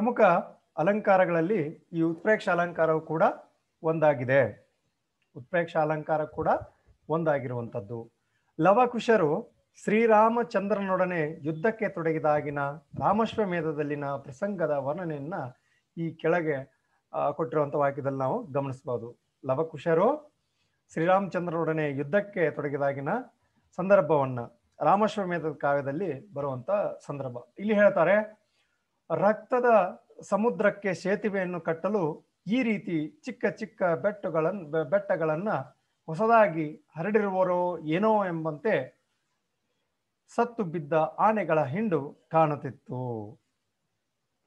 ಪ್ರಮುಖ ಅಲಂಕಾರಗಳಲ್ಲಿ ಈ ಉತ್ಪ್ರೇಕ್ಷ ಅಲಂಕಾರವು ಕೂಡ ಒಂದಾಗಿದೆ. ಉತ್ಪ್ರೇಕ್ಷ ಅಲಂಕಾರ ಕೂಡ ಒಂದಾಗಿರುವಂಥದ್ದು. ಲವಕುಶರು ಶ್ರೀರಾಮಚಂದ್ರನೊಡನೆ ಯುದ್ಧಕ್ಕೆ ತೊಡಗಿದಾಗಿನ ರಾಮಾಶ್ವಮೇಧದಲ್ಲಿನ ಪ್ರಸಂಗದ ವರ್ಣನೆಯನ್ನ ಈ ಕೆಳಗೆ ಕೊಟ್ಟಿರುವಂಥ ವಾಕ್ಯದಲ್ಲಿ ನಾವು ಗಮನಿಸಬಹುದು. ಲವಕುಶರು ಶ್ರೀರಾಮಚಂದ್ರನೊಡನೆ ಯುದ್ಧಕ್ಕೆ ತೊಡಗಿದಾಗಿನ ಸಂದರ್ಭವನ್ನ ರಾಮಾಶ್ವಮೇಧದ ಕಾವ್ಯದಲ್ಲಿ ಬರುವಂತ ಸಂದರ್ಭ ಇಲ್ಲಿ ಹೇಳ್ತಾರೆ. ರಕ್ತದ ಸಮುದ್ರಕ್ಕೆ ಸೇತುವೆಯನ್ನು ಕಟ್ಟಲು ಈ ರೀತಿ ಚಿಕ್ಕ ಚಿಕ್ಕ ಬೆಟ್ಟಗಳನ್ನ ಹೊಸದಾಗಿ ಹರಡಿರುವರೋ ಏನೋ ಎಂಬಂತೆ ಸತ್ತು ಬಿದ್ದ ಆನೆಗಳ ಹಿಂಡು ಕಾಣುತ್ತಿತ್ತು.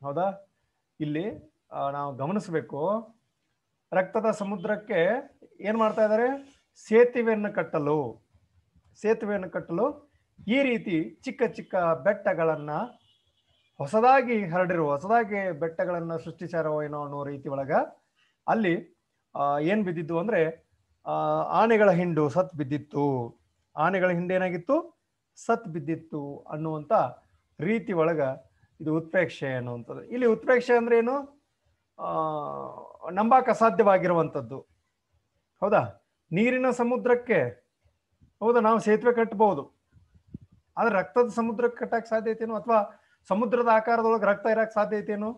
ಹೌದಾ, ಇಲ್ಲಿ ನಾವು ಗಮನಿಸಬೇಕು. ರಕ್ತದ ಸಮುದ್ರಕ್ಕೆ ಏನ್ ಮಾಡ್ತಾ ಇದ್ದಾರೆ? ಸೇತುವೆಯನ್ನು ಕಟ್ಟಲು ಈ ರೀತಿ ಚಿಕ್ಕ ಚಿಕ್ಕ ಬೆಟ್ಟಗಳನ್ನ ಹೊಸದಾಗಿ ಬೆಟ್ಟಗಳನ್ನ ಸೃಷ್ಟಿಸಾರೋ ಏನೋ ಅನ್ನೋ ರೀತಿ ಒಳಗ ಅಲ್ಲಿ ಏನ್ ಬಿದ್ದಿತ್ತು ಅಂದ್ರೆ ಆನೆಗಳ ಹಿಂಡು ಸತ್ ಬಿದ್ದಿತ್ತು. ಆನೆಗಳ ಹಿಂಡು ಏನಾಗಿತ್ತು? ಸತ್ ಬಿದ್ದಿತ್ತು ಅನ್ನುವಂತ ರೀತಿ ಒಳಗ ಇದು ಉತ್ಪ್ರೇಕ್ಷೆ ಅನ್ನುವಂಥದ್ದು. ಇಲ್ಲಿ ಉತ್ಪ್ರೇಕ್ಷೆ ಅಂದ್ರೆ ಏನು? ನಂಬಾಕ ಅಸಾಧ್ಯವಾಗಿರುವಂಥದ್ದು. ಹೌದಾ, ನೀರಿನ ಸಮುದ್ರಕ್ಕೆ ಹೌದಾ ನಾವು ಸೇತುವೆ ಕಟ್ಟಬಹುದು, ಆದ್ರೆ ರಕ್ತದ ಸಮುದ್ರಕ್ಕೆ ಕಟ್ಟಕ್ಕೆ ಸಾಧ್ಯ ಐತೇನು? ಅಥವಾ ಸಮುದ್ರದ ಆಕಾರದೊಳಗೆ ರಕ್ತ ಇರಕ್ಕೆ ಸಾಧ್ಯ ಐತೇನು?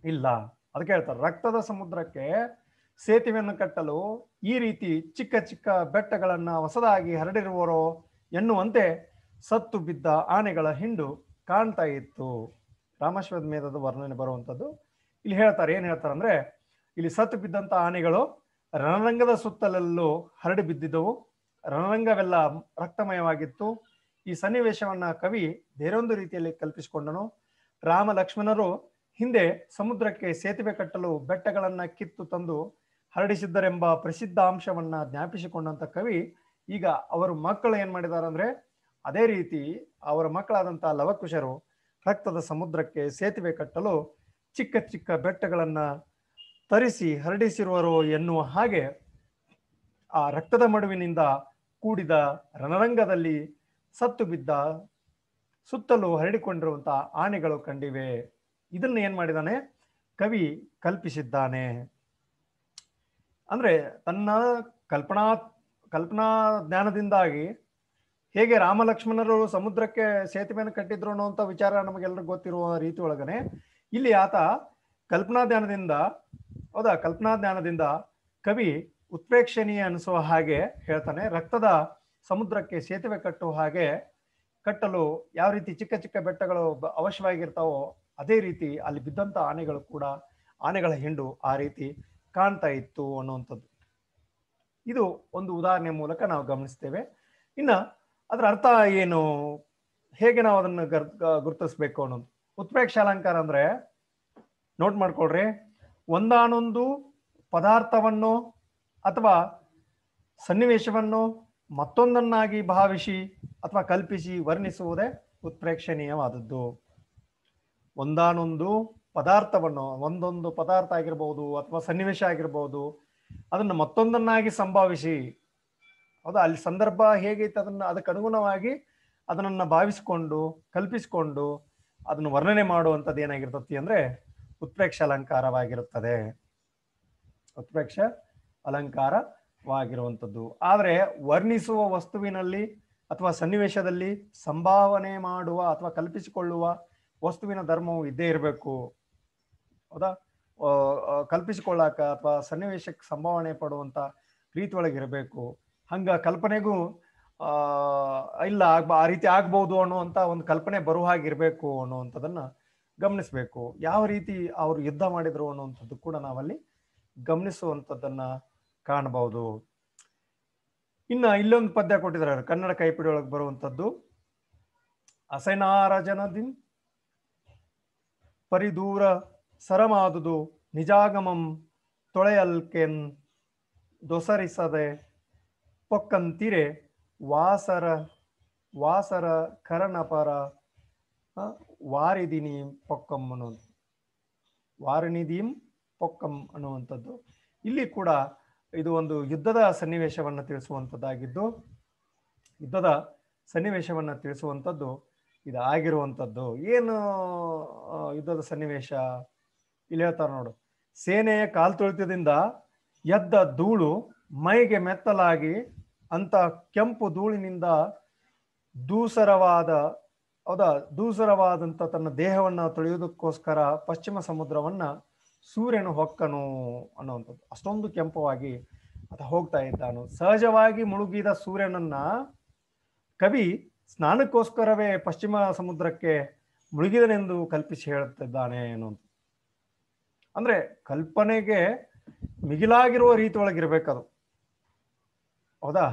ಇಲ್ಲ. ಅದಕ್ಕೆ ಹೇಳ್ತಾರೆ, ರಕ್ತದ ಸಮುದ್ರಕ್ಕೆ ಸೇತುವೆಯನ್ನು ಕಟ್ಟಲು ಈ ರೀತಿ ಚಿಕ್ಕ ಚಿಕ್ಕ ಬೆಟ್ಟಗಳನ್ನ ಹೊಸದಾಗಿ ಹರಡಿರುವರೋ ಎನ್ನುವಂತೆ ಸತ್ತು ಬಿದ್ದ ಆನೆಗಳ ಹಿಂಡು ಕಾಣ್ತಾ ಇತ್ತು. ರಾಮಾಶ್ವಮೇಧದ ವರ್ಣನೆ ಬರುವಂಥದ್ದು ಇಲ್ಲಿ ಹೇಳ್ತಾರೆ. ಏನ್ ಹೇಳ್ತಾರೆ ಅಂದ್ರೆ, ಇಲ್ಲಿ ಸತ್ತು ಬಿದ್ದಂತ ಆನೆಗಳು ರಣರಂಗದ ಸುತ್ತಲೆಲ್ಲೂ ಹರಡಿ ಬಿದ್ದಿದ್ದವು. ರಣರಂಗವೆಲ್ಲ ರಕ್ತಮಯವಾಗಿತ್ತು. ಈ ಸನ್ನಿವೇಶವನ್ನ ಕವಿ ಬೇರೊಂದು ರೀತಿಯಲ್ಲಿ ಕಲ್ಪಿಸಿಕೊಂಡನು. ರಾಮ ಲಕ್ಷ್ಮಣರು ಹಿಂದೆ ಸಮುದ್ರಕ್ಕೆ ಸೇತುವೆ ಕಟ್ಟಲು ಬೆಟ್ಟಗಳನ್ನ ಕಿತ್ತು ತಂದು ಹರಡಿಸಿದ್ದರೆಂಬ ಪ್ರಸಿದ್ಧ ಅಂಶವನ್ನ ಜ್ಞಾಪಿಸಿಕೊಂಡಂತ ಕವಿ ಈಗ ಅವರ ಮಕ್ಕಳು ಏನ್ ಮಾಡಿದಾರೆ ಅಂದ್ರೆ, ಅದೇ ರೀತಿ ಅವರ ಮಕ್ಕಳಾದಂತ ಲವಕುಶರು ರಕ್ತದ ಸಮುದ್ರಕ್ಕೆ ಸೇತುವೆ ಕಟ್ಟಲು ಚಿಕ್ಕ ಚಿಕ್ಕ ಬೆಟ್ಟಗಳನ್ನ ತರಿಸಿ ಹರಡಿಸಿರುವರು ಎನ್ನುವ ಹಾಗೆ ಆ ರಕ್ತದ ಮಡುವಿನಿಂದ ಕೂಡಿದ ರಣರಂಗದಲ್ಲಿ ಸತ್ತು ಬಿದ್ದ ಸುತ್ತಲೂ ಹರಡಿಕೊಂಡಿರುವಂತಹ ಆನೆಗಳು ಕಂಡಿವೆ. ಇದನ್ನ ಏನ್ ಮಾಡಿದಾನೆ ಕವಿ? ಕಲ್ಪಿಸಿದ್ದಾನೆ. ಅಂದ್ರೆ ತನ್ನ ಕಲ್ಪನಾ ಜ್ಞಾನದಿಂದಾಗಿ ಹೇಗೆ ರಾಮ ಲಕ್ಷ್ಮಣರು ಸಮುದ್ರಕ್ಕೆ ಸೇತುವೆಯನ್ನು ಕಟ್ಟಿದ್ರು ಅನ್ನುವಂಥ ವಿಚಾರ ನಮಗೆಲ್ಲರಿಗೂ ಗೊತ್ತಿರುವ ರೀತಿ ಒಳಗನೆ ಇಲ್ಲಿ ಆತ ಕಲ್ಪನಾ ಜ್ಞಾನದಿಂದ ಕವಿ ಉತ್ಪ್ರೇಕ್ಷಣೀಯ ಅನಿಸುವ ಹಾಗೆ ಹೇಳ್ತಾನೆ. ರಕ್ತದ ಸಮುದ್ರಕ್ಕೆ ಸೇತುವೆ ಕಟ್ಟಲು ಯಾವ ರೀತಿ ಚಿಕ್ಕ ಚಿಕ್ಕ ಬೆಟ್ಟಗಳು ಅವಶ್ಯವಾಗಿರ್ತಾವೋ ಅದೇ ರೀತಿ ಅಲ್ಲಿ ಬಿದ್ದಂತ ಆನೆಗಳು ಕೂಡ, ಆನೆಗಳ ಹಿಂಡು ಆ ರೀತಿ ಕಾಣ್ತಾ ಇತ್ತು ಅನ್ನುವಂಥದ್ದು. ಇದು ಒಂದು ಉದಾಹರಣೆ ಮೂಲಕ ನಾವು ಗಮನಿಸ್ತೇವೆ. ಇನ್ನ ಅದರ ಅರ್ಥ ಏನು, ಹೇಗೆ ನಾವು ಅದನ್ನು ಗುರುತಿಸ್ಬೇಕು ಅನ್ನೋದು. ಉತ್ಪ್ರೇಕ್ಷ ಅಲಂಕಾರ ಅಂದ್ರೆ ನೋಟ್ ಮಾಡ್ಕೊಳ್ರಿ, ಒಂದಾನೊಂದು ಪದಾರ್ಥವನ್ನು ಅಥವಾ ಸನ್ನಿವೇಶವನ್ನು ಮತ್ತೊಂದನ್ನಾಗಿ ಭಾವಿಸಿ ಅಥವಾ ಕಲ್ಪಿಸಿ ವರ್ಣಿಸುವುದೇ ಉತ್ಪ್ರೇಕ್ಷಣೀಯವಾದದ್ದು. ಒಂದಾನೊಂದು ಪದಾರ್ಥವನ್ನು, ಒಂದೊಂದು ಪದಾರ್ಥ ಆಗಿರ್ಬೋದು ಅಥವಾ ಸನ್ನಿವೇಶ ಆಗಿರ್ಬೋದು, ಅದನ್ನು ಮತ್ತೊಂದನ್ನಾಗಿ ಸಂಭಾವಿಸಿ, ಹೌದಾ, ಅಲ್ಲಿ ಸಂದರ್ಭ ಹೇಗೈತೆ ಅದಕ್ಕೆ ಅನುಗುಣವಾಗಿ ಅದನ್ನ ಭಾವಿಸಿಕೊಂಡು ಕಲ್ಪಿಸಿಕೊಂಡು ಅದನ್ನು ವರ್ಣನೆ ಮಾಡುವಂಥದ್ದು ಏನಾಗಿರ್ತತಿ ಅಂದ್ರೆ ಉತ್ಪ್ರೇಕ್ಷ ಅಲಂಕಾರವಾಗಿರುತ್ತದೆ. ಉತ್ಪ್ರೇಕ್ಷ ಅಲಂಕಾರವಾಗಿರುವಂಥದ್ದು. ಆದರೆ ವರ್ಣಿಸುವ ವಸ್ತುವಿನಲ್ಲಿ ಅಥವಾ ಸನ್ನಿವೇಶದಲ್ಲಿ ಸಂಭಾವನೆ ಮಾಡುವ ಅಥವಾ ಕಲ್ಪಿಸಿಕೊಳ್ಳುವ ವಸ್ತುವಿನ ಧರ್ಮವು ಇದ್ದೇ ಇರಬೇಕು. ಹೌದಾ, ಕಲ್ಪಿಸಿಕೊಳ್ಳಾಕ ಅಥವಾ ಸನ್ನಿವೇಶಕ್ಕೆ ಸಂಭಾವನೆ ಪಡುವಂತ ರೀತಿ ಒಳಗಿರಬೇಕು. ಹಂಗ ಕಲ್ಪನೆಗೂ ಇಲ್ಲ ಆ ರೀತಿ ಆಗ್ಬಹುದು ಅನ್ನುವಂತ ಒಂದು ಕಲ್ಪನೆ ಬರುವ ಹಾಗಿರ್ಬೇಕು ಅನ್ನುವಂಥದ್ದನ್ನ ಗಮನಿಸ್ಬೇಕು. ಯಾವ ರೀತಿ ಅವರು ಯುದ್ಧ ಮಾಡಿದ್ರು ಅನ್ನುವಂಥದ್ದು ಕೂಡ ನಾವಲ್ಲಿ ಗಮನಿಸುವಂಥದ್ದನ್ನ ಕಾಣಬಹುದು. ಇನ್ನ ಇಲ್ಲೊಂದು ಪದ್ಯ ಕೊಟ್ಟಿದ್ದಾರೆ ಕನ್ನಡ ಕೈಪಿಡಿ ಒಳಗೆ ಬರುವಂಥದ್ದು. ಅಸೆನಾರಜನದಿನ್ ಪರಿದೂರ ಸರಮಾದುದು ನಿಜಾಗಮಂ ತೊಳೆಯಲ್ಕೆನ್ ದೊಸರಿಸದೆ ಪೊಕ್ಕಂತಿರೆ ವಾಸರ ಕರಣಪರ ವಾರಿದಿನಿ ಪೊಕ್ಕಂ ಅನ್ನೋದು, ವಾರಿನಿಧಿಂ ಪೊಕ್ಕಂ ಅನ್ನುವಂಥದ್ದು. ಇಲ್ಲಿ ಕೂಡ ಇದು ಒಂದು ಯುದ್ಧದ ಸನ್ನಿವೇಶವನ್ನು ತಿಳಿಸುವಂಥದ್ದಾಗಿದ್ದು, ಯುದ್ಧದ ಸನ್ನಿವೇಶವನ್ನು ತಿಳಿಸುವಂಥದ್ದು ಇದು ಆಗಿರುವಂಥದ್ದು. ಏನು ಯುದ್ಧದ ಸನ್ನಿವೇಶ ಇಲ್ಲಿ ಹೇಳ್ತಾರೆ ನೋಡು. ಸೇನೆಯ ಕಾಲ್ತುಳಿತದಿಂದ ಎದ್ದ ಧೂಳು ಮೈಗೆ ಮೆತ್ತಲಾಗಿ ಅಂತ ಕೆಂಪು ಧೂಳಿನಿಂದ ದೂಸರವಾದಂತ ತನ್ನ ದೇಹವನ್ನ ತೊಳೆಯುವುದಕ್ಕೋಸ್ಕರ ಪಶ್ಚಿಮ ಸಮುದ್ರವನ್ನ ಸೂರ್ಯನು ಹೊಕ್ಕನು ಅನ್ನುವಂಥದ್ದು. ಅಷ್ಟೊಂದು ಕೆಂಪವಾಗಿ ಆತ ಹೋಗ್ತಾ ಇದ್ದಾನು. ಸಹಜವಾಗಿ ಮುಳುಗಿದ ಸೂರ್ಯನನ್ನ ಕವಿ ಸ್ನಾನಕ್ಕೋಸ್ಕರವೇ ಪಶ್ಚಿಮ ಸಮುದ್ರಕ್ಕೆ ಮುಳುಗಿದನೆಂದು ಕಲ್ಪಿಸಿ ಹೇಳುತ್ತಿದ್ದಾನೆ ಅನ್ನುವಂಥ. ಅಂದ್ರೆ ಕಲ್ಪನೆಗೆ ಮಿಗಿಲಾಗಿರುವ ರೀತಿ ಒಳಗಿರ್ಬೇಕದು. ಹೌದಾ?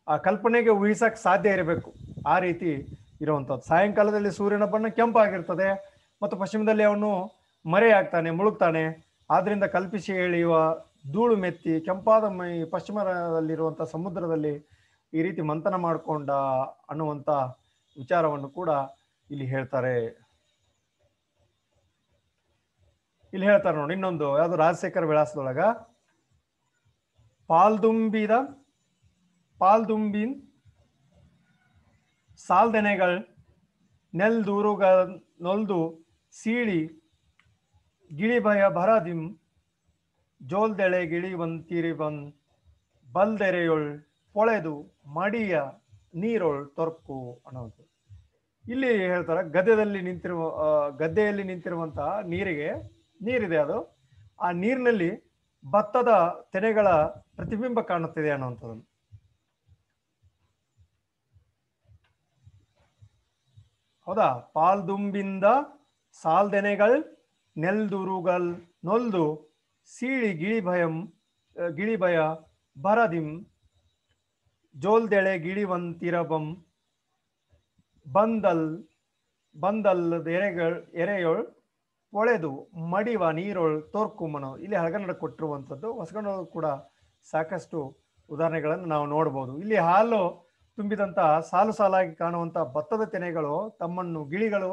ಆ ಕಲ್ಪನೆಗೆ ಊಹಿಸಕ್ ಸಾಧ್ಯ ಇರಬೇಕು. ಆ ರೀತಿ ಇರುವಂಥದ್ದು. ಸಾಯಂಕಾಲದಲ್ಲಿ ಸೂರ್ಯನ ಬಣ್ಣ ಕೆಂಪಾಗಿರ್ತದೆ ಮತ್ತು ಪಶ್ಚಿಮದಲ್ಲಿ ಅವನು ಮರೆಯಾಗ್ತಾನೆ, ಮುಳುಗ್ತಾನೆ. ಆದ್ರಿಂದ ಕಲ್ಪಿಸಿ ಎಳೆಯುವ ಧೂಳು ಮೆತ್ತಿ ಕೆಂಪಾದ ಮೈ ಪಶ್ಚಿಮದಲ್ಲಿರುವಂಥ ಸಮುದ್ರದಲ್ಲಿ ಈ ರೀತಿ ಮಂಥನ ಮಾಡಿಕೊಂಡ ಅನ್ನುವಂಥ ವಿಚಾರವನ್ನು ಕೂಡ ಇಲ್ಲಿ ಹೇಳ್ತಾರೆ. ಇಲ್ಲಿ ಹೇಳ್ತಾರೆ ನೋಡಿ ಇನ್ನೊಂದು ಯಾವುದು, ರಾಜಶೇಖರ ವಿಳಾಸದೊಳಗ ಪಾಲ್ದುಂಬಿನ್ ಸಾಲ್ದೆನೆಗಳ್ ನೆಲ್ದೂರುಗಳ ನೊಲ್ದು ಸೀಳಿ ಗಿಳಿಭಯ ಭರದಿಂ ಜೋಲ್ದೆಳೆ ಗಿಳಿವಂತಿರಿವನ್ ಬಲ್ದೆರೆಯೊಳ್ ಪೊಳೆದು ಮಡಿಯ ನೀರೊಳ್ ತೊರ್ಕು ಅನ್ನೋದು. ಇಲ್ಲಿ ಹೇಳ್ತಾರೆ ಗದ್ದೆಯಲ್ಲಿ ನಿಂತಿರುವಂತಹ ನೀರಿದೆ, ಅದು ಆ ನೀರಿನಲ್ಲಿ ಭತ್ತದ ತೆನೆಗಳ ಪ್ರತಿಬಿಂಬ ಕಾಣುತ್ತಿದೆ ಅನ್ನುವಂಥದ್ದು. ಹೌದಾ? ಪಾಲ್ದುಂಬಿಂದ ಸಾಲ್ದೆನೆಗಳ್ ನೆಲ್ದುರುಗಲ್ ನೊಲ್ದು ಸೀಳಿ ಗಿಳಿಭಯ ಭರದಿಂ ಜೋಲ್ದೆಳೆ ಗಿಳಿವಂತಿರಬಂ ಬಂದಲ್ ಎರೆಯೊಳ್ ಪೊಳೆದು ಮಡಿವ ನೀರೊಳ್ ತೋರ್ಕುಮ್ಮನು. ಇಲ್ಲಿ ಹಳಗನ್ನಡ ಕೊಟ್ಟಿರುವಂಥದ್ದು. ಹೊಸಗನ್ನಡ ಕೂಡ ಸಾಕಷ್ಟು ಉದಾಹರಣೆಗಳನ್ನು ನಾವು ನೋಡ್ಬೋದು. ಇಲ್ಲಿ ಹಾಲು ತುಂಬಿದಂತಹ ಸಾಲು ಸಾಲಾಗಿ ಕಾಣುವಂತ ಭತ್ತದ ತೆನೆಗಳು ತಮ್ಮನ್ನು ಗಿಳಿಗಳು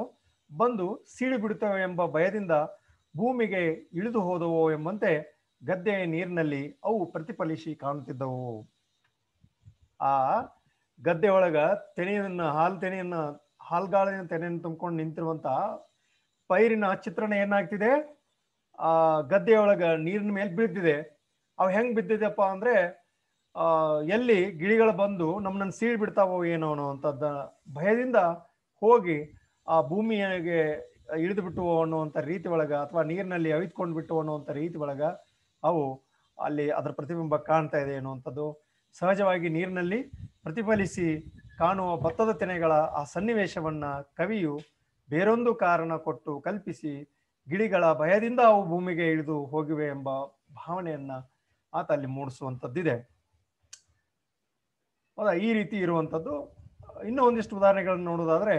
ಬಂದು ಸೀಳಿ ಬಿಡುತ್ತವೆ ಎಂಬ ಭಯದಿಂದ ಭೂಮಿಗೆ ಇಳಿದು ಹೋದವು ಎಂಬಂತೆ ಗದ್ದೆಯ ನೀರಿನಲ್ಲಿ ಅವು ಪ್ರತಿಫಲಿಸಿ ಕಾಣುತ್ತಿದ್ದವು. ಆ ಗದ್ದೆ ಒಳಗ ಹಾಲ್ಗಾಳಿನ ತೆನೆಯನ್ನು ತುಂಬಿಕೊಂಡು ನಿಂತಿರುವಂತ ಪೈರಿನ ಚಿತ್ರಣ ಏನಾಗ್ತಿದೆ, ಆ ಗದ್ದೆಯೊಳಗ ನೀರಿನ ಮೇಲೆ ಬೀಳ್ತಿದೆ. ಅವು ಹೆಂಗ್ ಬಿದ್ದಿದೆಪ್ಪ ಅಂದ್ರೆ ಎಲ್ಲಿ ಗಿಳಿಗಳು ಬಂದು ನಮ್ಮನ್ನ ಸೀಳ್ ಬಿಡ್ತಾವೋ ಏನೋ ಅನ್ನುವಂಥದ್ದ ಭಯದಿಂದ ಹೋಗಿ ಆ ಭೂಮಿಯಾಗೆ ಇಳಿದು ಬಿಟ್ಟು ಅನ್ನುವಂಥ ರೀತಿ ಒಳಗ ಅಥವಾ ನೀರಿನಲ್ಲಿ ಅವಿತ್ಕೊಂಡು ಬಿಟ್ಟು ಅನ್ನುವಂಥ ರೀತಿ ಒಳಗ ಅವು ಅಲ್ಲಿ ಅದರ ಪ್ರತಿಬಿಂಬ ಕಾಣ್ತಾ ಇದೆ ಅನ್ನುವಂಥದ್ದು. ಸಹಜವಾಗಿ ನೀರಿನಲ್ಲಿ ಪ್ರತಿಫಲಿಸಿ ಕಾಣುವ ಭತ್ತದ ತೆನೆಗಳ ಆ ಸನ್ನಿವೇಶವನ್ನ ಕವಿಯು ಬೇರೊಂದು ಕಾರಣ ಕೊಟ್ಟು ಕಲ್ಪಿಸಿ ಗಿಳಿಗಳ ಭಯದಿಂದ ಅವು ಭೂಮಿಗೆ ಇಳಿದು ಹೋಗಿವೆ ಎಂಬ ಭಾವನೆಯನ್ನ ಆತ ಅಲ್ಲಿ ಮೂಡಿಸುವಂಥದ್ದಿದೆ. ಹೌದಾ? ಈ ರೀತಿ ಇರುವಂಥದ್ದು. ಇನ್ನೂ ಒಂದಿಷ್ಟು ಉದಾಹರಣೆಗಳನ್ನು ನೋಡೋದಾದ್ರೆ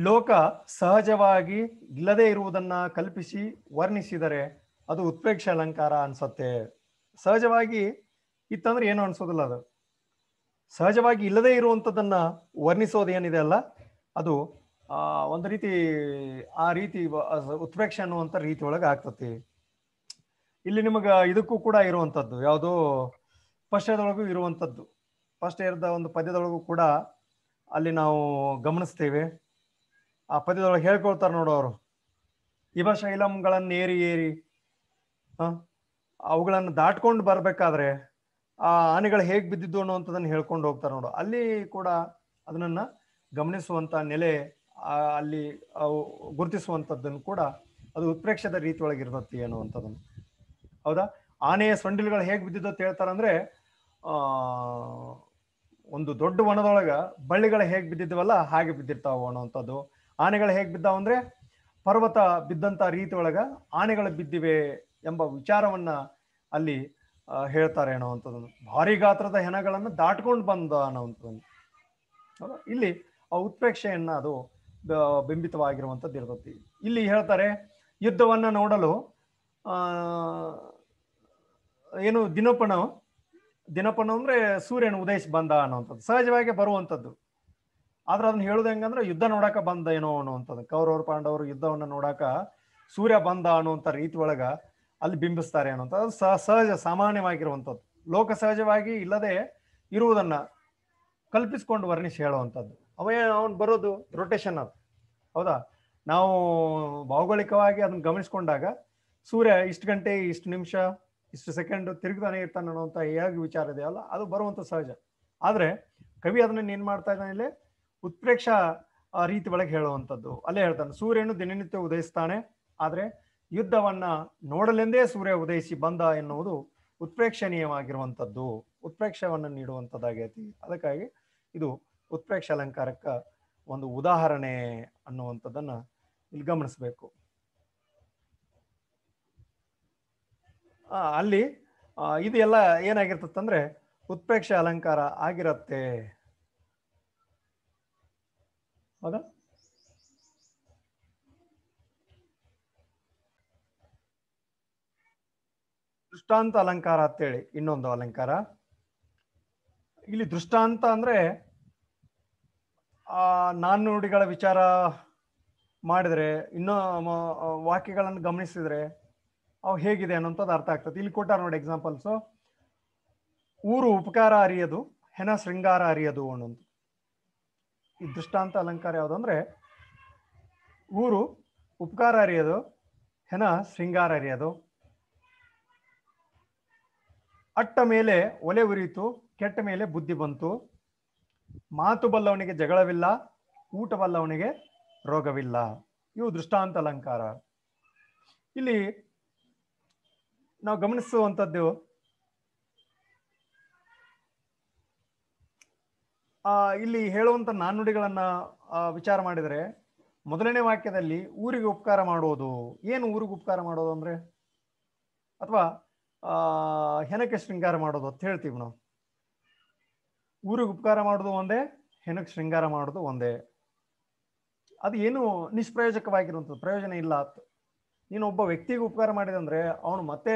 ಲೋಕ ಸಹಜವಾಗಿ ಇಲ್ಲದೆ ಇರುವುದನ್ನ ಕಲ್ಪಿಸಿ ವರ್ಣಿಸಿದರೆ ಅದು ಉತ್ಪ್ರೇಕ್ಷ ಅಲಂಕಾರ ಅನ್ಸತ್ತೆ. ಸಹಜವಾಗಿ ಇತ್ತಂದ್ರೆ ಏನು ಅನ್ಸೋದಿಲ್ಲ. ಅದು ಸಹಜವಾಗಿ ಇಲ್ಲದೆ ಇರುವಂಥದ್ದನ್ನ ವರ್ಣಿಸೋದು ಏನಿದೆ ಅಲ್ಲ, ಅದು ಒಂದು ರೀತಿ ಆ ರೀತಿ ಉತ್ಪ್ರೇಕ್ಷೆ ಅನ್ನುವಂಥ ರೀತಿ ಒಳಗೆ ಆಗ್ತತಿ. ಇಲ್ಲಿ ನಿಮಗ ಇದಕ್ಕೂ ಕೂಡ ಇರುವಂಥದ್ದು ಯಾವುದೋ ಪಶ್ಯದೊಳಗೂ ಇರುವಂಥದ್ದು. ಫಸ್ಟ್ ಇರದ ಒಂದು ಪದ್ಯದೊಳಗೂ ಕೂಡ ಅಲ್ಲಿ ನಾವು ಗಮನಿಸ್ತೇವೆ. ಆ ಪದ್ಯದೊಳಗೆ ಹೇಳ್ಕೊಳ್ತಾರೆ ನೋಡು ಅವರು, ಇವ ಶೈಲಂಗಳನ್ನು ಏರಿ ಅವುಗಳನ್ನು ದಾಟ್ಕೊಂಡು ಬರ್ಬೇಕಾದ್ರೆ ಆ ಆನೆಗಳು ಹೇಗ್ ಬಿದ್ದಿದ್ದು ಅನ್ನುವಂಥದ್ದನ್ನು ಹೇಳ್ಕೊಂಡು ಹೋಗ್ತಾರೆ ನೋಡು. ಅಲ್ಲಿ ಕೂಡ ಅದನ್ನ ಗಮನಿಸುವಂತ ನೆಲೆ ಅಲ್ಲಿ ಗುರುತಿಸುವಂಥದ್ದನ್ನು ಕೂಡ ಅದು ಉತ್ಪ್ರೇಕ್ಷದ ರೀತಿ ಒಳಗಿರ್ತತಿ ಅನ್ನುವಂಥದ್ದನ್ನು. ಹೌದಾ? ಆನೆಯ ಸೊಂಡಿಲುಗಳು ಹೇಗ್ ಬಿದ್ದಿದ್ದು ಅಂತ ಹೇಳ್ತಾರಂದ್ರೆ ಒಂದು ದೊಡ್ಡ ವನದೊಳಗ ಬಳ್ಳಿಗಳು ಹೇಗ್ ಬಿದ್ದಿದ್ವಲ್ಲ ಹಾಗೆ ಬಿದ್ದಿರ್ತಾವ ಅನ್ನುವಂಥದ್ದು. ಆನೆಗಳು ಹೇಗ್ ಬಿದ್ದಾವ ಅಂದ್ರೆ ಪರ್ವತ ಬಿದ್ದಂತ ರೀತಿ ಒಳಗ ಆನೆಗಳು ಬಿದ್ದಿವೆ ಎಂಬ ವಿಚಾರವನ್ನ ಅಲ್ಲಿ ಹೇಳ್ತಾರೆ ಅನ್ನುವಂಥದ್ದು. ಭಾರಿ ಗಾತ್ರದ ಹೆಣಗಳನ್ನು ದಾಟ್ಕೊಂಡು ಬಂದ ಅನ್ನುವಂಥದ್ದು. ಇಲ್ಲಿ ಆ ಉತ್ಪ್ರೇಕ್ಷೆಯನ್ನ ಅದು ಬಿಂಬಿತವಾಗಿರುವಂಥದ್ದು ಇರ್ತತಿ. ಇಲ್ಲಿ ಹೇಳ್ತಾರೆ ಯುದ್ಧವನ್ನ ನೋಡಲು ಏನು ದಿನಪಣ ಅಂದ್ರೆ ಸೂರ್ಯನ ಉದಯಿಸಿ ಬಂದ ಅನ್ನುವಂಥದ್ದು ಸಹಜವಾಗಿ ಬರುವಂಥದ್ದು. ಆದ್ರೆ ಅದನ್ನ ಹೇಳುದು ಹೆಂಗಂದ್ರೆ ಯುದ್ಧ ನೋಡಾಕ ಬಂದ ಏನೋ ಅನ್ನುವಂಥದ್ದು. ಕೌರವರು ಪಾಂಡವರು ಯುದ್ಧವನ್ನ ನೋಡಾಕ ಸೂರ್ಯ ಬಂದ ಅನ್ನುವಂಥ ರೀತಿ ಒಳಗ ಅಲ್ಲಿ ಬಿಂಬಿಸ್ತಾರೆ ಅನ್ನುವಂಥದ್ದು ಸಹಜ ಸಾಮಾನ್ಯವಾಗಿರುವಂಥದ್ದು. ಲೋಕ ಸಹಜವಾಗಿ ಇಲ್ಲದೆ ಇರುವುದನ್ನ ಕಲ್ಪಿಸ್ಕೊಂಡು ವರ್ಣಿಸಿ ಹೇಳುವಂಥದ್ದು. ಅವನು ಬರೋದು ರೊಟೇಷನ್ ಅದು, ಹೌದಾ? ನಾವು ಭೌಗೋಳಿಕವಾಗಿ ಅದನ್ನ ಗಮನಿಸ್ಕೊಂಡಾಗ ಸೂರ್ಯ ಇಷ್ಟು ಗಂಟೆ, ಇಷ್ಟು ನಿಮಿಷ, ಇಷ್ಟು ಸೆಕೆಂಡ್ ತಿರುಗ್ತಾನೆ ಇರ್ತಾನೆ ಅನ್ನೋಂಥ ಹೇಗೆ ವಿಚಾರ ಇದೆಯಲ್ಲ, ಅದು ಬರುವಂಥ ಸಹಜ. ಆದರೆ ಕವಿ ಅದನ್ನ ಏನ್ ಮಾಡ್ತಾ ಇದ್ದಾನೆ ಇಲ್ಲಿ, ಉತ್ಪ್ರೇಕ್ಷ ರೀತಿ ಒಳಗೆ ಹೇಳುವಂಥದ್ದು. ಅಲ್ಲೇ ಹೇಳ್ತಾನೆ, ಸೂರ್ಯನು ದಿನನಿತ್ಯ ಉದಯಿಸ್ತಾನೆ, ಆದರೆ ಯುದ್ಧವನ್ನ ನೋಡಲೆಂದೇ ಸೂರ್ಯ ಉದಯಿಸಿ ಬಂದ ಎನ್ನುವುದು ಉತ್ಪ್ರೇಕ್ಷಣೀಯವಾಗಿರುವಂಥದ್ದು, ಉತ್ಪ್ರೇಕ್ಷವನ್ನು ನೀಡುವಂಥದ್ದಾಗೈತಿ. ಅದಕ್ಕಾಗಿ ಇದು ಉತ್ಪ್ರೇಕ್ಷ ಅಲಂಕಾರಕ್ಕ ಒಂದು ಉದಾಹರಣೆ ಅನ್ನುವಂಥದ್ದನ್ನ ಇಲ್ಲಿ ಗಮನಿಸಬೇಕು. ಅಲ್ಲಿ ಇದು ಎಲ್ಲ ಏನಾಗಿರ್ತದಂದ್ರೆ ಉತ್ಪ್ರೇಕ್ಷ ಅಲಂಕಾರ ಆಗಿರತ್ತೆ, ಹೌದಾ? ದೃಷ್ಟಾಂತ ಅಲಂಕಾರ ಅಂತೇಳಿ ಇನ್ನೊಂದು ಅಲಂಕಾರ. ಇಲ್ಲಿ ದೃಷ್ಟಾಂತ ಅಂದ್ರೆ ನಾಣ್ಣುಡಿಗಳ ವಿಚಾರ ಮಾಡಿದ್ರೆ, ಇನ್ನೂ ವಾಕ್ಯಗಳನ್ನು ಗಮನಿಸಿದ್ರೆ ಅವು ಹೇಗಿದೆ ಅನ್ನೋಂಥದ್ದು ಅರ್ಥ ಆಗ್ತದೆ. ಇಲ್ಲಿ ಕೊಟ್ಟಾರ ನೋಡಿ ಎಕ್ಸಾಂಪಲ್ಸು. ಊರು ಉಪಕಾರ ಅರಿಯದು, ಹೆಣ ಶೃಂಗಾರ ಅರಿಯದು ಅನ್ನೋದು. ಈ ದೃಷ್ಟಾಂತ ಅಲಂಕಾರ ಯಾವುದು ಅಂದ್ರೆ, ಊರು ಉಪಕಾರ ಅರಿಯದು, ಹೆಣ ಶೃಂಗಾರ ಅರಿಯದು. ಅಟ್ಟ ಮೇಲೆ ಒಲೆ ಉರಿಯಿತು, ಕೆಟ್ಟ ಮೇಲೆ ಬುದ್ಧಿ ಬಂತು. ಮಾತು ಬಲ್ಲವನಿಗೆ ಜಗಳವಿಲ್ಲ, ಊಟ ಬಲ್ಲವನಿಗೆ ರೋಗವಿಲ್ಲ. ಇವು ದೃಷ್ಟಾಂತ ಅಲಂಕಾರ. ಇಲ್ಲಿ ನಾವು ಗಮನಿಸುವಂಥದ್ದು, ಇಲ್ಲಿ ಹೇಳುವಂಥ ನಾಣ್ಣುಡಿಗಳನ್ನ ವಿಚಾರ ಮಾಡಿದರೆ, ಮೊದಲನೇ ವಾಕ್ಯದಲ್ಲಿ ಊರಿಗೆ ಉಪಕಾರ ಮಾಡೋದು, ಏನು ಊರಿಗೆ ಉಪಕಾರ ಮಾಡೋದು ಅಂದ್ರೆ, ಅಥವಾ ಹೆಣಕ್ಕೆ ಶೃಂಗಾರ ಮಾಡೋದು ಅಂತ ಹೇಳ್ತೀವಿ ನಾವು. ಊರಿಗೆ ಉಪಕಾರ ಮಾಡೋದು ಒಂದೇ, ಹೆಣಕ್ಕೆ ಶೃಂಗಾರ ಮಾಡೋದು ಒಂದೇ. ಅದು ಏನು ನಿಷ್ಪ್ರಯೋಜಕವಾಗಿರುವಂಥದ್ದು, ಪ್ರಯೋಜನ ಇಲ್ಲ ಅಂತ. ನೀನು ಒಬ್ಬ ವ್ಯಕ್ತಿಗೆ ಉಪಕಾರ ಮಾಡಿದಂದ್ರೆ ಅವನು ಮತ್ತೆ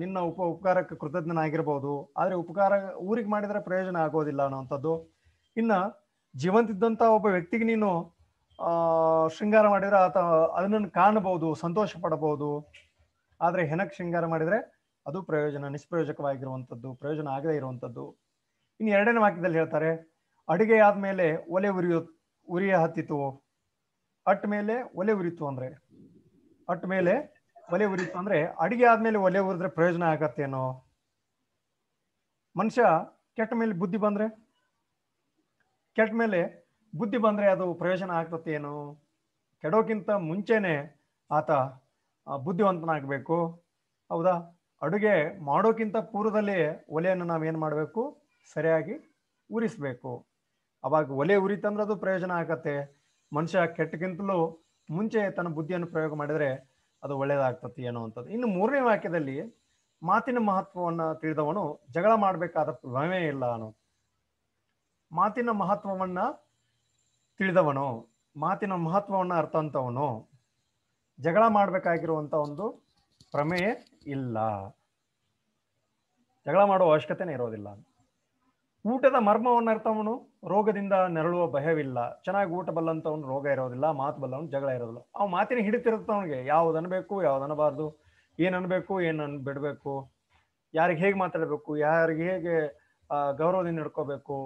ನಿನ್ನ ಉಪಕಾರಕ್ಕೆ ಕೃತಜ್ಞನಾಗಿರ್ಬೋದು, ಆದರೆ ಉಪಕಾರ ಊರಿಗೆ ಮಾಡಿದರೆ ಪ್ರಯೋಜನ ಆಗೋದಿಲ್ಲ ಅನ್ನೋವಂಥದ್ದು. ಇನ್ನು ಜೀವಂತಿದ್ದಂಥ ಒಬ್ಬ ವ್ಯಕ್ತಿಗೆ ನೀನು ಶೃಂಗಾರ ಮಾಡಿದರೆ ಆತ ಅದನ್ನು ಕಾಣಬಹುದು, ಸಂತೋಷ ಪಡಬಹುದು. ಆದರೆ ಹೆಣಕ್ಕೆ ಶೃಂಗಾರ ಮಾಡಿದರೆ ಅದು ಪ್ರಯೋಜನ ನಿಷ್ಪ್ರಯೋಜಕವಾಗಿರುವಂಥದ್ದು, ಪ್ರಯೋಜನ ಆಗದೇ ಇರುವಂಥದ್ದು. ಇನ್ನು ಎರಡನೇ ವಾಕ್ಯದಲ್ಲಿ ಹೇಳ್ತಾರೆ, ಅಡುಗೆ ಆದ್ಮೇಲೆ ಒಲೆ ಉರಿಯ ಹತ್ತಿತು. ಅಟ್ಟ ಮೇಲೆ ಒಲೆ ಉರಿತು ಅಂದ್ರೆ, ಅಟ್ಟ ಮೇಲೆ ಒಲೆ ಉರಿತು ಅಂದ್ರೆ ಅಡಿಗೆ ಆದ್ಮೇಲೆ ಒಲೆ ಉರಿದ್ರೆ ಪ್ರಯೋಜನ ಆಗತ್ತೇನೋ? ಮನುಷ್ಯ ಕೆಟ್ಟ ಮೇಲೆ ಬುದ್ಧಿ ಬಂದ್ರೆ, ಕೆಟ್ಟ ಮೇಲೆ ಬುದ್ಧಿ ಬಂದ್ರೆ ಅದು ಪ್ರಯೋಜನ ಆಗ್ತತ್ತೇನು? ಕೆಡೋಕ್ಕಿಂತ ಮುಂಚೆನೆ ಆತ ಬುದ್ಧಿವಂತನಾಗಬೇಕು, ಹೌದಾ? ಅಡುಗೆ ಮಾಡೋಕ್ಕಿಂತ ಪೂರ್ವದಲ್ಲಿ ಒಲೆಯನ್ನು ನಾವೇನು ಮಾಡಬೇಕು, ಸರಿಯಾಗಿ ಉರಿಸ್ಬೇಕು. ಅವಾಗ ಒಲೆ ಉರಿತಂದ್ರೆ ಅದು ಪ್ರಯೋಜನ ಆಗತ್ತೆ. ಮನುಷ್ಯ ಕೆಟ್ಟಕ್ಕಿಂತಲೂ ಮುಂಚೆ ತನ್ನ ಬುದ್ಧಿಯನ್ನು ಪ್ರಯೋಗ ಮಾಡಿದರೆ ಅದು ಒಳ್ಳೇದಾಗ್ತತಿ ಅನ್ನುವಂಥದ್ದು. ಇನ್ನು ಮೂರನೇ ವಾಕ್ಯದಲ್ಲಿ ಮಾತಿನ ಮಹತ್ವವನ್ನು ತಿಳಿದವನು ಜಗಳ ಮಾಡಬೇಕಾದ ಭಯವೇ ಇಲ್ಲ ಅನ್ನೋ. ಮಾತಿನ ಮಹತ್ವವನ್ನ ತಿಳಿದವನು, ಮಾತಿನ ಮಹತ್ವವನ್ನು ಅರ್ಥ ಅಂತವನು ಜಗಳ ಮಾಡಬೇಕಾಗಿರುವಂಥ ಒಂದು ಪ್ರಮೇಯ ಇಲ್ಲ, ಜಗಳ ಮಾಡುವ ಅವಶ್ಯಕತೆನೇ ಇರೋದಿಲ್ಲ. ಊಟದ ಮರ್ಮವನ್ನು ಅರ್ಥವನು ರೋಗದಿಂದ ನೆರಳುವ ಭಯವಿಲ್ಲ. ಚೆನ್ನಾಗಿ ಊಟ ಬಲ್ಲಂತವನು ರೋಗ ಇರೋದಿಲ್ಲ, ಮಾತು ಬಲ್ಲವನು ಜಗಳ ಇರೋದಿಲ್ಲ. ಅವ್ ಮಾತಿನ ಹಿಡಿತಿರುತ್ತವನಿಗೆ ಯಾವ್ದು ಅನ್ಬೇಕು, ಯಾವ್ದು ಅನ್ನಬಾರ್ದು, ಏನ್ ಅನ್ಬೇಕು, ಏನ್ ಬಿಡ್ಬೇಕು, ಯಾರಿಗೆ ಹೇಗೆ ಮಾತಾಡಬೇಕು, ಯಾರಿಗೆ ಹೇಗೆ ಗೌರವದಿಂದ ನಡ್ಕೋಬೇಕು,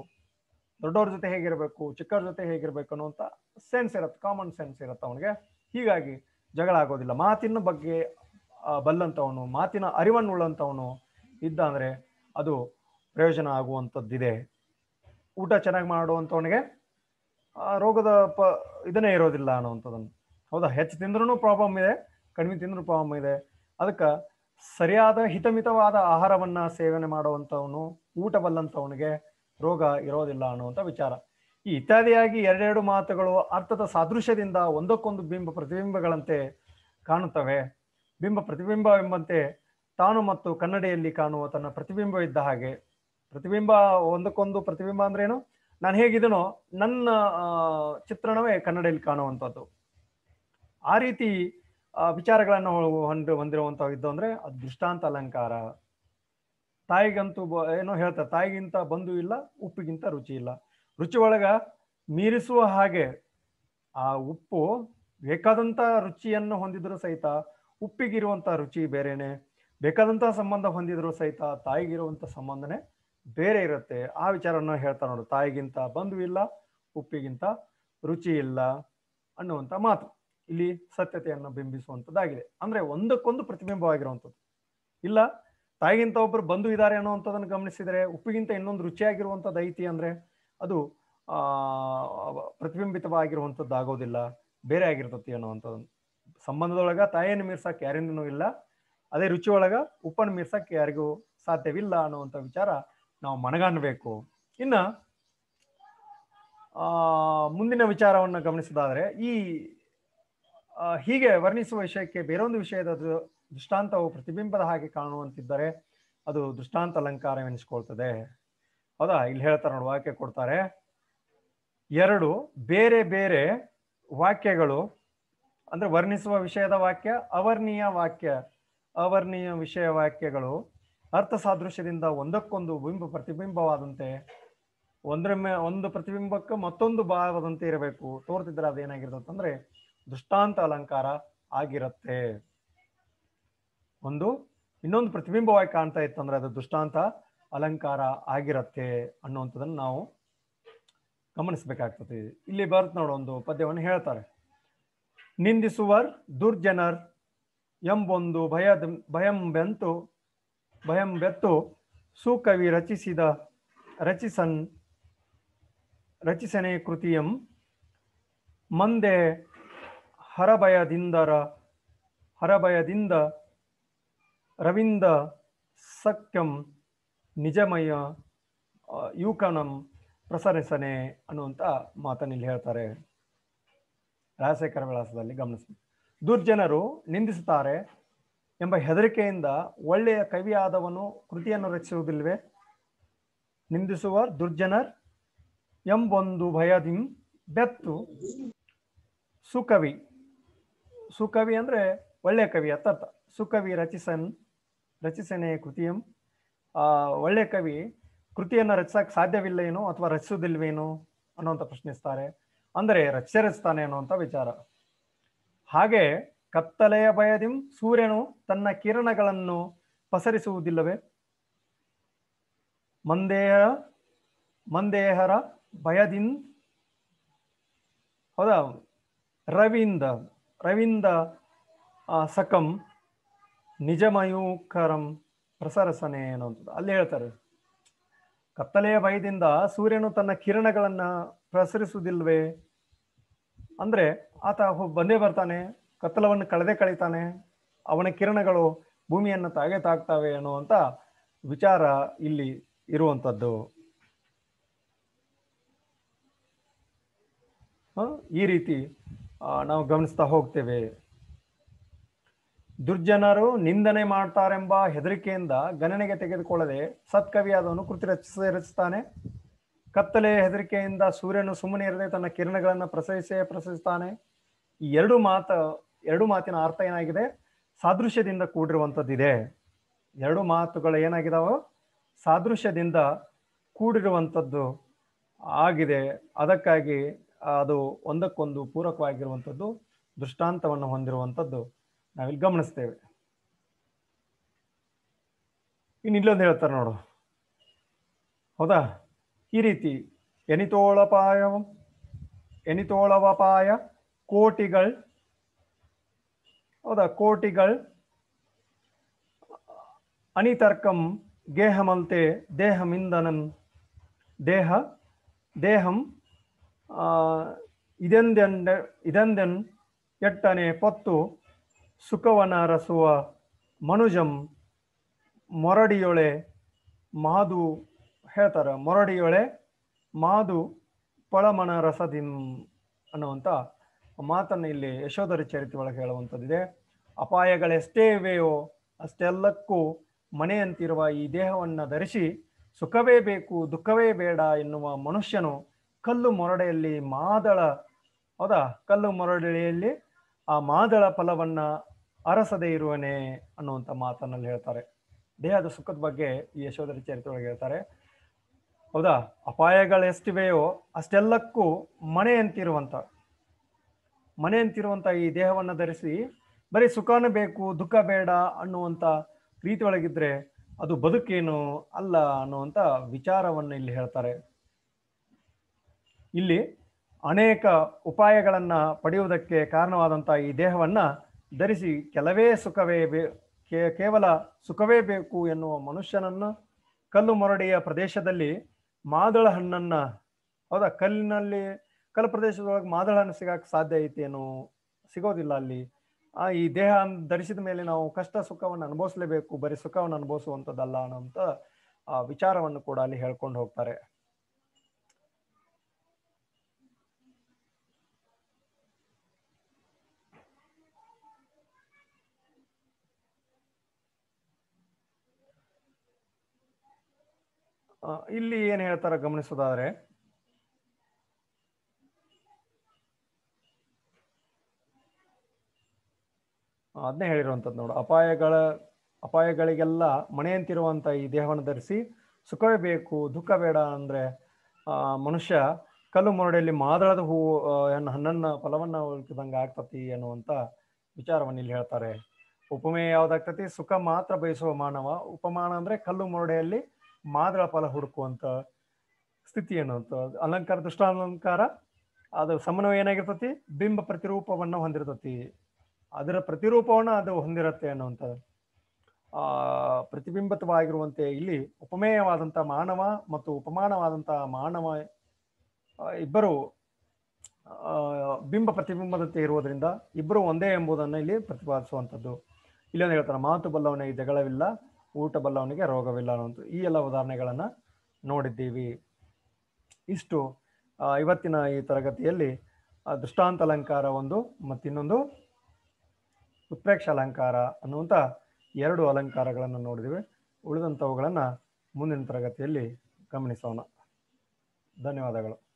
ದೊಡ್ಡವ್ರ ಜೊತೆ ಹೇಗಿರ್ಬೇಕು, ಚಿಕ್ಕವ್ರ ಜೊತೆ ಹೇಗಿರ್ಬೇಕು ಅನ್ನುವಂಥ ಸೆನ್ಸ್ ಇರುತ್ತೆ, ಕಾಮನ್ ಸೆನ್ಸ್ ಇರುತ್ತೆ ಅವನಿಗೆ. ಹೀಗಾಗಿ ಜಗಳ ಆಗೋದಿಲ್ಲ. ಮಾತಿನ ಬಗ್ಗೆ ಬಲ್ಲಂತವನು, ಮಾತಿನ ಅರಿವನ್ನು ಉಳ್ಳಂತವನು ಇದ್ದ ಅಂದ್ರೆ ಅದು ಪ್ರಯೋಜನ ಆಗುವಂಥದ್ದಿದೆ. ಊಟ ಚೆನ್ನಾಗಿ ಮಾಡುವಂಥವನಿಗೆ ರೋಗದ ಇದನ್ನೇ ಇರೋದಿಲ್ಲ ಅನ್ನುವಂಥದ್ದನ್ನು, ಹೌದಾ? ಹೆಚ್ಚು ತಿಂದ್ರೂ ಪ್ರಾಬ್ಲಮ್ ಇದೆ, ಕಡಿಮೆ ತಿಂದ್ರೂ ಪ್ರಾಬ್ಲಮ್ ಇದೆ. ಅದಕ್ಕೆ ಸರಿಯಾದ ಹಿತಮಿತವಾದ ಆಹಾರವನ್ನ ಸೇವನೆ ಮಾಡುವಂಥವನು, ಊಟ ಬಲ್ಲಂಥವನಿಗೆ ರೋಗ ಇರೋದಿಲ್ಲ ಅನ್ನುವಂಥ ವಿಚಾರ. ಈ ಇತ್ಯಾದಿಯಾಗಿ ಎರಡೆರಡು ಮಾತುಗಳು ಅರ್ಥದ ಸಾದೃಶ್ಯದಿಂದ ಒಂದಕ್ಕೊಂದು ಬಿಂಬ ಪ್ರತಿಬಿಂಬಗಳಂತೆ ಕಾಣುತ್ತವೆ. ಬಿಂಬ ಪ್ರತಿಬಿಂಬ ಎಂಬಂತೆ ತಾನು ಮತ್ತು ಕನ್ನಡಿಯಲ್ಲಿ ಕಾಣುವ ತನ್ನ ಪ್ರತಿಬಿಂಬ ಇದ್ದ ಹಾಗೆ. ಪ್ರತಿಬಿಂಬ ಒಂದಕ್ಕೊಂದು ಪ್ರತಿಬಿಂಬ ಅಂದ್ರೇನು? ನಾನು ಹೇಗಿದನೋ ನನ್ನ ಚಿತ್ರಣವೇ ಕನ್ನಡಿಯಲ್ಲಿ ಕಾಣುವಂಥದ್ದು. ಆ ರೀತಿ ವಿಚಾರಗಳನ್ನು ಹೊಂದಿರುವಂಥವು ಇದ್ದು ಅಂದ್ರೆ ಅದು ದೃಷ್ಟಾಂತ ಅಲಂಕಾರ. ತಾಯಿಗಂತೂ ಏನೋ ಹೇಳ್ತಾರೆ, ತಾಯಿಗಿಂತ ಬಂಧು ಇಲ್ಲ, ಉಪ್ಪಿಗಿಂತ ರುಚಿ ಇಲ್ಲ. ರುಚಿ ಒಳಗ ಮೀರಿಸುವ ಹಾಗೆ ಆ ಉಪ್ಪು ಬೇಕಾದಂತ ರುಚಿಯನ್ನು ಹೊಂದಿದ್ರು ಸಹಿತ ಉಪ್ಪಿಗಿರುವಂತ ರುಚಿ ಬೇರೆನೆ, ಬೇಕಾದಂತಹ ಸಂಬಂಧ ಹೊಂದಿದ್ರು ಸಹಿತ ತಾಯಿಗಿರುವಂಥ ಸಂಬಂಧನೇ ಬೇರೆ ಇರುತ್ತೆ. ಆ ವಿಚಾರವನ್ನು ಹೇಳ್ತಾರೆ ನೋಡು, ತಾಯಿಗಿಂತ ಬಂಧು ಇಲ್ಲ, ಉಪ್ಪಿಗಿಂತ ರುಚಿ ಇಲ್ಲ ಅನ್ನುವಂಥ ಮಾತು ಇಲ್ಲಿ ಸತ್ಯತೆಯನ್ನು ಬಿಂಬಿಸುವಂಥದ್ದಾಗಿದೆ. ಅಂದ್ರೆ ಒಂದಕ್ಕೊಂದು ಪ್ರತಿಬಿಂಬವಾಗಿರುವಂಥದ್ದು. ಇಲ್ಲ ತಾಯಿಗಿಂತ ಒಬ್ಬರು ಬಂಧು ಇದ್ದಾರೆ ಅನ್ನುವಂಥದ್ದನ್ನು ಗಮನಿಸಿದರೆ ಉಪ್ಪಿಗಿಂತ ಇನ್ನೊಂದು ರುಚಿಯಾಗಿರುವಂಥದ್ದು ಐತಿ ಅಂದ್ರೆ ಅದು ಪ್ರತಿಬಿಂಬಿತವಾಗಿರುವಂಥದ್ದು ಆಗೋದಿಲ್ಲ, ಬೇರೆ ಆಗಿರ್ತತಿ ಅನ್ನುವಂಥದ್ದು. ಸಂಬಂಧದೊಳಗ ತಾಯಿಯನ್ನು ಮೀರ್ಸಕ್ಕೆ ಯಾರಿಂದನೂ ಇಲ್ಲ, ಅದೇ ರುಚಿ ಒಳಗ ಉಪ್ಪನ್ನು ಮೀರ್ಸಕ್ಕೆ ಯಾರಿಗೂ ಸಾಧ್ಯವಿಲ್ಲ ಅನ್ನುವಂಥ ವಿಚಾರ ನಾವು ಮನಗಾಣಬೇಕು. ಇನ್ನ ಮುಂದಿನ ವಿಚಾರವನ್ನು ಗಮನಿಸೋದಾದ್ರೆ ಈ ಹೀಗೆ ವರ್ಣಿಸುವ ವಿಷಯಕ್ಕೆ ಬೇರೊಂದು ವಿಷಯದ ದೃಷ್ಟಾಂತವು ಪ್ರತಿಬಿಂಬದ ಹಾಗೆ ಕಾಣುವಂತಿದ್ದರೆ ಅದು ದೃಷ್ಟಾಂತ ಅಲಂಕಾರವೆನಿಸ್ಕೊಳ್ತದೆ. ಹೌದಾ? ಇಲ್ಲಿ ಹೇಳ್ತಾರೆ ನೋಡಿ, ವಾಕ್ಯ ಕೊಡ್ತಾರೆ, ಎರಡು ಬೇರೆ ಬೇರೆ ವಾಕ್ಯಗಳು ಅಂದ್ರೆ ವರ್ಣಿಸುವ ವಿಷಯದ ವಾಕ್ಯ, ಅವರ್ಣೀಯ ವಿಷಯ ವಾಕ್ಯಗಳು ಅರ್ಥ ಸಾದೃಶ್ಯದಿಂದ ಒಂದಕ್ಕೊಂದು ಪ್ರತಿಬಿಂಬವಾದಂತೆ ಒಂದು ಪ್ರತಿಬಿಂಬಕ್ಕೆ ಮತ್ತೊಂದು ಭಾವದಂತೆ ಇರಬೇಕು. ತೋರ್ತಿದ್ರೆ ಅದೇನಾಗಿರುತ್ತೆ ಅಂದ್ರೆ ದೃಷ್ಟಾಂತ ಅಲಂಕಾರ ಆಗಿರುತ್ತೆ. ಇನ್ನೊಂದು ಪ್ರತಿಬಿಂಬವಾಗಿ ಕಾಣ್ತಾ ಇತ್ತಂದ್ರೆ ಅದು ದೃಷ್ಟಾಂತ ಅಲಂಕಾರ ಆಗಿರತ್ತೆ ಅನ್ನುವಂಥದ್ದನ್ನು ನಾವು ಗಮನಿಸ್ಬೇಕಾಗ್ತದೆ. ಇಲ್ಲಿ ಬರ್ತ್ ನೋಡು, ಒಂದು ಪದ್ಯವನ್ನು ಹೇಳ್ತಾರೆ. ನಿಂದಿಸುವರ್ ದುರ್ಜನರ್ ಎಂಬೊಂದು ಭಯಂ ಬೆತ್ತು ಸುಕವಿ ರಚಿಸನೆ ಕೃತಿಯಂ ಮಂದೆ ಹರಭಯದಿಂದ ರವಿಂದ ಸಖ್ಯಂ ನಿಜಮಯ ಯೂಕನಂ ಪ್ರಸರಿಸನೆ ಅನ್ನುವಂಥ ಮಾತನ್ನು ಇಲ್ಲಿ ಹೇಳ್ತಾರೆ. ರಾಜಶೇಖರ ವಿಳಾಸದಲ್ಲಿ ಗಮನಿಸಬೇಕು. ದುರ್ಜನರು ನಿಂದಿಸುತ್ತಾರೆ ಎಂಬ ಹೆದರಿಕೆಯಿಂದ ಒಳ್ಳೆಯ ಕವಿಯಾದವನು ಕೃತಿಯನ್ನು ರಚಿಸುವುದಿಲ್ವೇ? ನಿಂದಿಸುವ ದುರ್ಜನರ್ ಎಂಬೊಂದು ಭಯದಿಂ ಬೆತ್ತು ಸುಕವಿ ಅಂದ್ರೆ ಒಳ್ಳೆಯ ಕವಿ ಅರ್ಥ. ಸುಕವಿ ರಚಿಸನೆ ಕೃತಿಯಂ, ಒಳ್ಳೆಯ ಕವಿ ಕೃತಿಯನ್ನು ರಚಿಸಕ್ಕೆ ಸಾಧ್ಯವಿಲ್ಲೇನೋ ಅಥವಾ ರಚಿಸುವುದಿಲ್ವೇನೋ ಅನ್ನುವಂಥ ಪ್ರಶ್ನಿಸ್ತಾರೆ. ಅಂದರೆ ರಚಿಸ್ತಾನೆ ಅನ್ನುವಂಥ ವಿಚಾರ. ಹಾಗೆ ಕತ್ತಲೆಯ ಭಯದಿಂ ಸೂರ್ಯನು ತನ್ನ ಕಿರಣಗಳನ್ನು ಪಸರಿಸುವುದಿಲ್ಲವೇ? ಮಂದೇಹರ ಭಯದಿಂದ, ಹೌದಾ, ರವಿಂದ ಸಕಂ ನಿಜಮಯೂಕರಂ ಪ್ರಸರಸನೆ ಅನ್ನುವಂಥದ್ದು ಅಲ್ಲಿ ಹೇಳ್ತಾರೆ. ಕತ್ತಲೆಯ ಭಯದಿಂದ ಸೂರ್ಯನು ತನ್ನ ಕಿರಣಗಳನ್ನ ಪ್ರಸರಿಸುವುದಿಲ್ವೇ? ಅಂದ್ರೆ ಆತ ಬಂದೇ ಬರ್ತಾನೆ, ಕತ್ತಲವನ್ನು ಕಳೀತಾನೆ, ಅವನ ಕಿರಣಗಳು ಭೂಮಿಯನ್ನು ತಾಗ್ತಾವೆ ಅನ್ನುವಂಥ ವಿಚಾರ ಇಲ್ಲಿ ಇರುವಂಥದ್ದು. ಈ ರೀತಿ ನಾವು ಗಮನಿಸ್ತಾ ಹೋಗ್ತೇವೆ. ದುರ್ಜನರು ನಿಂದನೆ ಮಾಡ್ತಾರೆಂಬ ಹೆದರಿಕೆಯಿಂದ ಗಣನೆಗೆ ತೆಗೆದುಕೊಳ್ಳದೆ ಸತ್ಕವಿಯಾದವನು ಕೃತಿ ರಚಿಸ್ತಾನೆ. ಕತ್ತಲೆಯ ಹೆದರಿಕೆಯಿಂದ ಸೂರ್ಯನು ಸುಮ್ಮನೆ ಇರದೆ ತನ್ನ ಕಿರಣಗಳನ್ನು ಪ್ರಸರಿಸ್ತಾನೆ. ಈ ಎರಡು ಮಾತಿನ ಅರ್ಥ ಏನಾಗಿದೆ? ಸಾದೃಶ್ಯದಿಂದ ಕೂಡಿರುವಂಥದ್ದಿದೆ. ಎರಡು ಮಾತುಗಳು ಏನಾಗಿದಾವೋ ಸಾದೃಶ್ಯದಿಂದ ಕೂಡಿರುವಂಥದ್ದು ಆಗಿದೆ. ಅದಕ್ಕಾಗಿ ಅದು ಒಂದಕ್ಕೊಂದು ಪೂರಕವಾಗಿರುವಂಥದ್ದು, ದೃಷ್ಟಾಂತವನ್ನು ಹೊಂದಿರುವಂಥದ್ದು ನಾವಿಲ್ಲಿ ಗಮನಿಸ್ತೇವೆ. ಇಲ್ಲೊಂದು ಹೇಳ್ತಾರೆ ನೋಡು, ಹೌದಾ? ಈ ರೀತಿ ಎನಿತೋಳವಪಾಯ ಕೋಟಿಗಳ್, ಹೌದಾ, ಕೋಟಿಗಳ್ ಅನಿತರ್ಕಂ ಗೇಹಮಲ್ತೆ ದೇಹಮಿಂದನಂ ದೇಹಂ ಇದೆಂದೆನ್ ಎಟ್ಟನೆ ಪೊತ್ತು ಸುಖವನ ರಸುವ ಮನುಜಂ ಮೊರಡಿಯೊಳೆ ಮಾದು ಹೇಳ್ತಾರೆ. ಮೊರಡಿಯೊಳೆ ಮಾದು ಪಳಮನ ರಸದಿಂ ಅನ್ನುವಂಥ ಮಾತನ್ನು ಇಲ್ಲಿ ಯಶೋಧರ ಚರಿತ್ರೆ ಒಳಗೆ ಹೇಳುವಂಥದ್ದಿದೆ. ಅಪಾಯಗಳೆಷ್ಟೇ ಇವೆಯೋ ಅಷ್ಟೆಲ್ಲಕ್ಕೂ ಮನೆಯಂತಿರುವ ಈ ದೇಹವನ್ನು ಧರಿಸಿ ಸುಖವೇ ಬೇಕು ದುಃಖವೇ ಬೇಡ ಎನ್ನುವ ಮನುಷ್ಯನು ಕಲ್ಲು ಮೊರಡೆಯಲ್ಲಿ ಆ ಮಾದಳ ಫಲವನ್ನ ಅರಸದೇ ಇರುವನೇ ಅನ್ನುವಂಥ ಮಾತನ್ನಲ್ಲಿ ಹೇಳ್ತಾರೆ. ದೇಹದ ಸುಖದ ಬಗ್ಗೆ ಈ ಯಶೋಧರ ಚರಿತ್ರೆ ಒಳಗೆ ಹೇಳ್ತಾರೆ. ಹೌದಾ? ಅಪಾಯಗಳೆಷ್ಟಿವೆಯೋ ಅಷ್ಟೆಲ್ಲಕ್ಕೂ ಮನೆಯಂತಿರುವಂತ ಈ ದೇಹವನ್ನು ಧರಿಸಿ ಬರೀ ಸುಖನೂ ಬೇಕು ದುಃಖ ಬೇಡ ಅನ್ನುವಂಥ ರೀತಿ ಒಳಗಿದ್ರೆ ಅದು ಬದುಕೇನು ಅಲ್ಲ ಅನ್ನುವಂಥ ವಿಚಾರವನ್ನು ಇಲ್ಲಿ ಹೇಳ್ತಾರೆ. ಇಲ್ಲಿ ಅನೇಕ ಉಪಾಯಗಳನ್ನ ಪಡೆಯುವುದಕ್ಕೆ ಕಾರಣವಾದಂಥ ಈ ದೇಹವನ್ನ ಧರಿಸಿ ಕೇವಲ ಸುಖವೇ ಬೇಕು ಎನ್ನುವ ಮನುಷ್ಯನನ್ನು ಕಲ್ಲು ಮರಡಿಯ ಪ್ರದೇಶದಲ್ಲಿ ಮಾದಳ ಹಣ್ಣನ್ನ, ಹೌದಾ, ಕಲ್ಲು ಪ್ರದೇಶದೊಳಗೆ ಮಾದಳ ಹಣ್ಣು ಸಿಗಕ್ಕೆ ಸಾಧ್ಯ ಐತೇನು? ಸಿಗೋದಿಲ್ಲ ಅಲ್ಲಿ. ಈ ದೇಹ ಧರಿಸಿದ ಮೇಲೆ ನಾವು ಕಷ್ಟ ಸುಖವನ್ನು ಅನುಭವಿಸಲೇಬೇಕು, ಬರೀ ಸುಖವನ್ನು ಅನುಭವಿಸುವಂಥದ್ದಲ್ಲ ಅನ್ನೋಂಥ ವಿಚಾರವನ್ನು ಕೂಡ ಅಲ್ಲಿ ಹೇಳ್ಕೊಂಡು ಹೋಗ್ತಾರೆ. ಇಲ್ಲಿ ಏನ್ ಹೇಳ್ತಾರ ಗಮನಿಸೋದಾದ್ರೆ, ಅದನ್ನೇ ಹೇಳಿರುವಂಥದ್ದು ನೋಡು, ಅಪಾಯಗಳಿಗೆಲ್ಲ ಮಣೆಯಂತಿರುವಂತ ಈ ದೇಹವನ್ನು ಧರಿಸಿ ಸುಖವೇ ಬೇಕು ದುಃಖ ಬೇಡ ಅಂದ್ರೆ ಮನುಷ್ಯ ಕಲ್ಲು ಮರಡಿಯಲ್ಲಿ ಮಾದಳದ ಹೂವು ಹಣ್ಣನ್ನ ಫಲವನ್ನ ಉಳ್ಕಿದಂಗೆ ಆಗ್ತತಿ ಅನ್ನುವಂಥ ವಿಚಾರವನ್ನು ಇಲ್ಲಿ ಹೇಳ್ತಾರೆ. ಉಪಮೇಯ ಯಾವ್ದಾಗ್ತತಿ? ಸುಖ ಮಾತ್ರ ಬಯಸುವ ಮಾನವ. ಉಪಮಾನ ಅಂದ್ರೆ ಕಲ್ಲು ಮರಡಿಯಲ್ಲಿ ಮಾದಳ ಫಲ ಹುಡುಕುವಂತ ಸ್ಥಿತಿ ಅನ್ನುವಂಥ. ಅಲಂಕಾರ, ದುಷ್ಟಾಲಂಕಾರ, ಅದು ಸಮನ್ವಯ ಏನಾಗಿರ್ತತಿ? ಬಿಂಬ ಪ್ರತಿರೂಪವನ್ನ ಹೊಂದಿರ್ತತಿ. ಅದರ ಪ್ರತಿರೂಪವನ್ನ ಅದು ಹೊಂದಿರತ್ತೆ ಅನ್ನುವಂಥದ್ದು. ಪ್ರತಿಬಿಂಬಿತವಾಗಿರುವಂತೆ ಇಲ್ಲಿ ಉಪಮೇಯವಾದಂಥ ಮಾನವ ಮತ್ತು ಉಪಮಾನವಾದಂಥ ಮಾನವ ಇಬ್ಬರು ಬಿಂಬ ಪ್ರತಿಬಿಂಬದಂತೆ ಇರುವುದರಿಂದ ಇಬ್ಬರು ಒಂದೇ ಎಂಬುದನ್ನು ಇಲ್ಲಿ ಪ್ರತಿಪಾದಿಸುವಂಥದ್ದು. ಇಲ್ಲೊಂದು ಹೇಳ್ತಾರೆ, ಮಾತು ಬಲ್ಲವನಿಗೆ ಜಗಳವಿಲ್ಲ, ಊಟ ಬಲ್ಲವನಿಗೆ ರೋಗವಿಲ್ಲ ಅನ್ನುವಂಥ ಈ ಎಲ್ಲ ಉದಾಹರಣೆಗಳನ್ನ ನೋಡಿದ್ದೀವಿ. ಇಷ್ಟು ಇವತ್ತಿನ ಈ ತರಗತಿಯಲ್ಲಿ ದೃಷ್ಟಾಂತ ಅಲಂಕಾರ ಒಂದು ಮತ್ತಿನ್ನೊಂದು ಉತ್ಪ್ರೇಕ್ಷ ಅಲಂಕಾರ ಅನ್ನುವಂಥ ಎರಡು ಅಲಂಕಾರಗಳನ್ನು ನೋಡಿದಿವಿ. ಉಳಿದಂಥವುಗಳನ್ನು ಮುಂದಿನ ತರಗತಿಯಲ್ಲಿ ಗಮನಿಸೋಣ. ಧನ್ಯವಾದಗಳು.